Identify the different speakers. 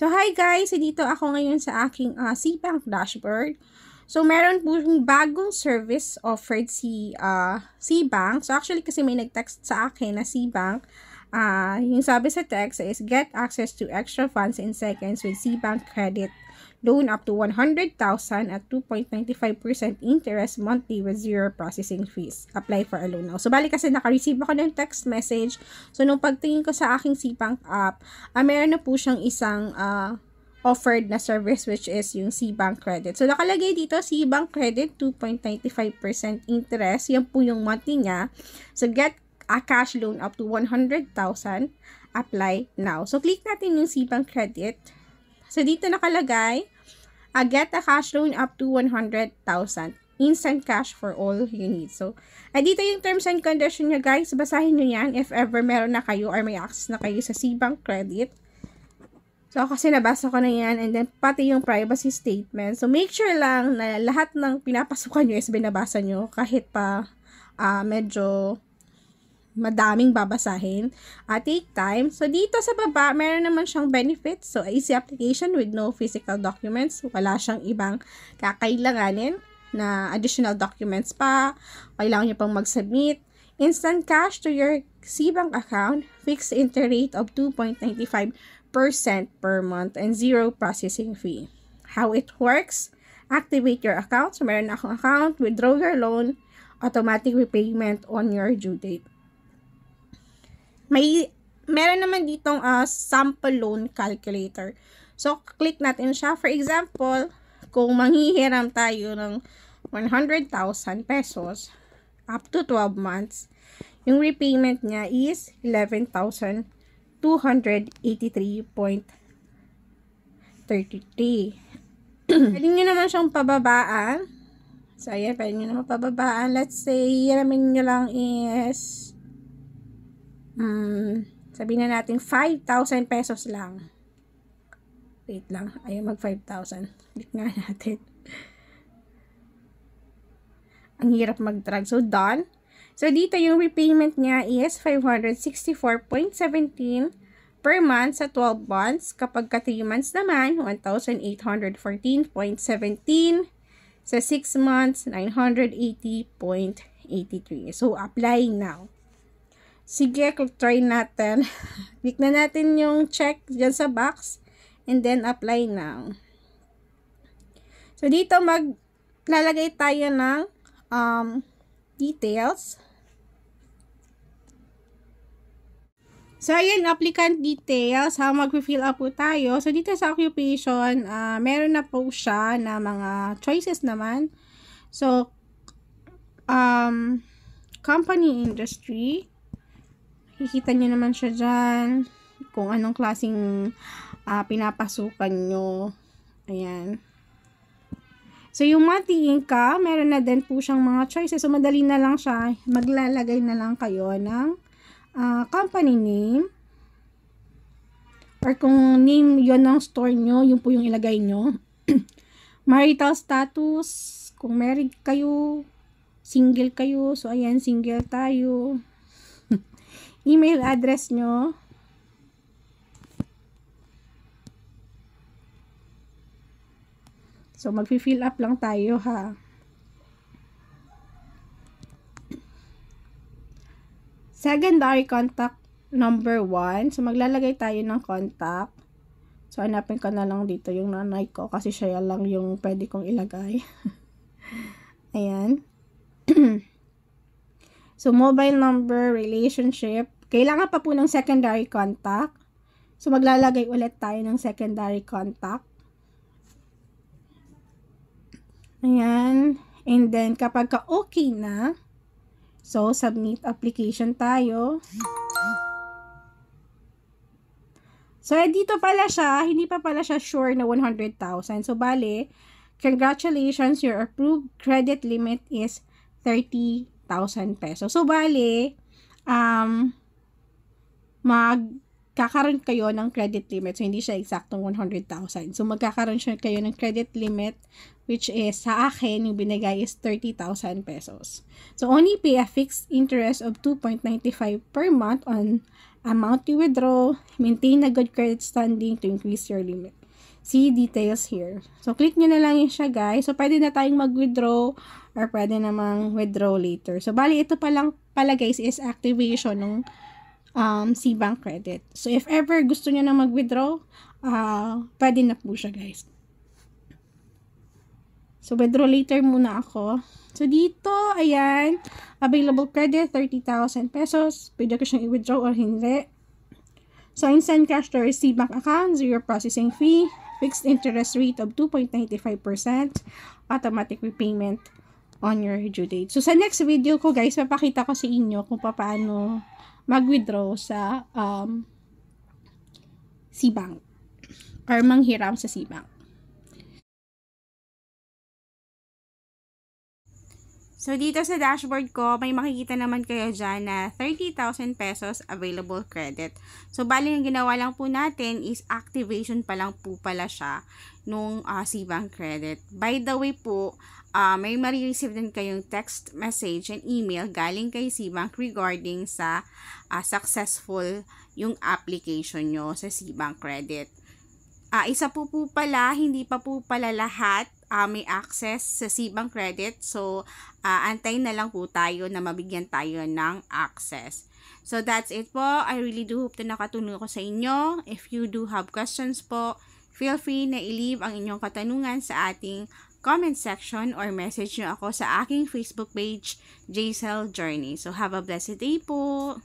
Speaker 1: So, hi guys! So, dito ako ngayon sa aking SeaBank dashboard. So, meron po yung bagong service offered si SeaBank. So, actually kasi may nag-text sa akin na SeaBank. Yung sabi sa text is, get access to extra funds in seconds with SeaBank Credit Loan up to 100,000 at 2.95% interest monthly with zero processing fees. Apply for a loan now. So, bali kasi naka-receive ako ng text message. So, nung pagtingin ko sa aking SeaBank app, meron na po siyang isang offered na service which is yung SeaBank Credit. So, nakalagay dito, SeaBank Credit, 2.95% interest. Yan po yung monthly niya. So, get a cash loan up to 100,000. Apply now. So, click natin yung SeaBank Credit. So, dito nakalagay, get a cash loan up to 100,000. Instant cash for all you need. So, dito yung terms and conditions nyo, guys. Basahin nyo yan if ever meron na kayo or may access na kayo sa SeaBank Credit. So, kasi nabasa ko na yan. And then, pati yung privacy statement. So, make sure lang na lahat ng pinapasukan nyo is binabasa nyo. Kahit pa medyo madaming babasahin. Take time. So, dito sa baba, meron naman siyang benefits. So, easy application with no physical documents. Wala siyang ibang kakailanganin na additional documents pa. Kailangan nyo pang mag-submit. Instant cash to your SeaBank account. Fixed interest rate of 2.95% per month and zero processing fee. How it works? Activate your account. So, meron akong account. Withdraw your loan. Automatic repayment on your due date. Meron naman ditong sample loan calculator. So, click natin siya. For example, kung manghihiram tayo ng 100,000 pesos up to 12 months, yung repayment niya is 11,283.33. Pwede nyo naman siyang pababaan. So, ayan, pwede nyo naman pababaan. Let's say, hiramin nyo lang is sabihin na natin 5,000 pesos lang. Wait lang, ayaw mag 5,000. Click nga natin. Ang hirap mag-drag. So, done. So, dito yung repayment niya is 564.17 per month sa 12 months. Kapag ka 3 months naman, 1,814.17. Sa 6 months, 980.83. So, apply now. Sige, try natin. Click na natin yung check dyan sa box. And then, apply now. So, dito maglalagay tayo ng details. So, ayan, applicant details. Mag-fill up po tayo. So, dito sa occupation, meron na po siya na mga choices naman. So, company industry. Kikita nyo naman siya dyan. Kung anong klaseng pinapasukan nyo. Ayan. So, yung monthly income, meron na din po siyang mga choices. So, madali na lang siya. Maglalagay na lang kayo ng company name. Or kung name yon ng store nyo, yun po yung ilagay nyo. Marital status. Kung married kayo, single kayo. So, ayan, single tayo. Email address nyo. So, mag-fill up lang tayo, ha. Secondary contact number 1. So, maglalagay tayo ng contact. So, hanapin ko na lang dito yung nanay ko kasi siya lang yung pwede kong ilagay. Ayan. So, mobile number, relationship. Kailangan pa po ng secondary contact. So, maglalagay ulit tayo ng secondary contact. Ayan. And then, kapag ka-okay na, so, submit application tayo. So, dito pala siya, hindi pa pala siya sure na 100,000. So, bale, congratulations, your approved credit limit is 30,000 pesos. So, bale, magkakaroon kayo ng credit limit. So, hindi siya eksaktong 100,000. So, magkakaroon siya kayo ng credit limit, which is, sa akin, yung binigay is 30,000 pesos. So, only pay a fixed interest of 2.95 per month on amount to withdraw, maintain a good credit standing to increase your limit. See details here. So, click nyo na lang yun siya, guys. So, pwede na tayong mag-withdraw or pwede namang withdraw later. So, bali, ito pa lang pala, guys, is activation ng SeaBank Credit. So, if ever gusto nyo na mag-withdraw, pwede na po siya, guys. So, withdraw later muna ako. So, dito, ayan, available credit, 30,000 pesos. Pwede ko siyang i-withdraw or hindi. So, instant cash to your SeaBank account, zero processing fee, fixed interest rate of 2.95%, automatic repayment on your due date. So, sa next video ko, guys, papakita ko sa inyo kung paano mag-withdraw sa SeaBank or manghiram sa SeaBank. So, dito sa dashboard ko, may makikita naman kayo dyan na 30,000 pesos available credit. So, bali yung ginawa lang po natin is activation pa lang po pala siya nung SeaBank credit. By the way po, may marireceive din kayong text message and email galing kay SeaBank regarding sa successful yung application nyo sa SeaBank credit. Isa po pala, hindi pa po pala lahat may access sa SeaBank Credit. So, antayin na lang po tayo na mabigyan tayo ng access. So, that's it po. I really do hope na nakatulong ko sa inyo. If you do have questions po, feel free na i-leave ang inyong katanungan sa ating comment section or message nyo ako sa aking Facebook page, JCell Journey. So, have a blessed day po!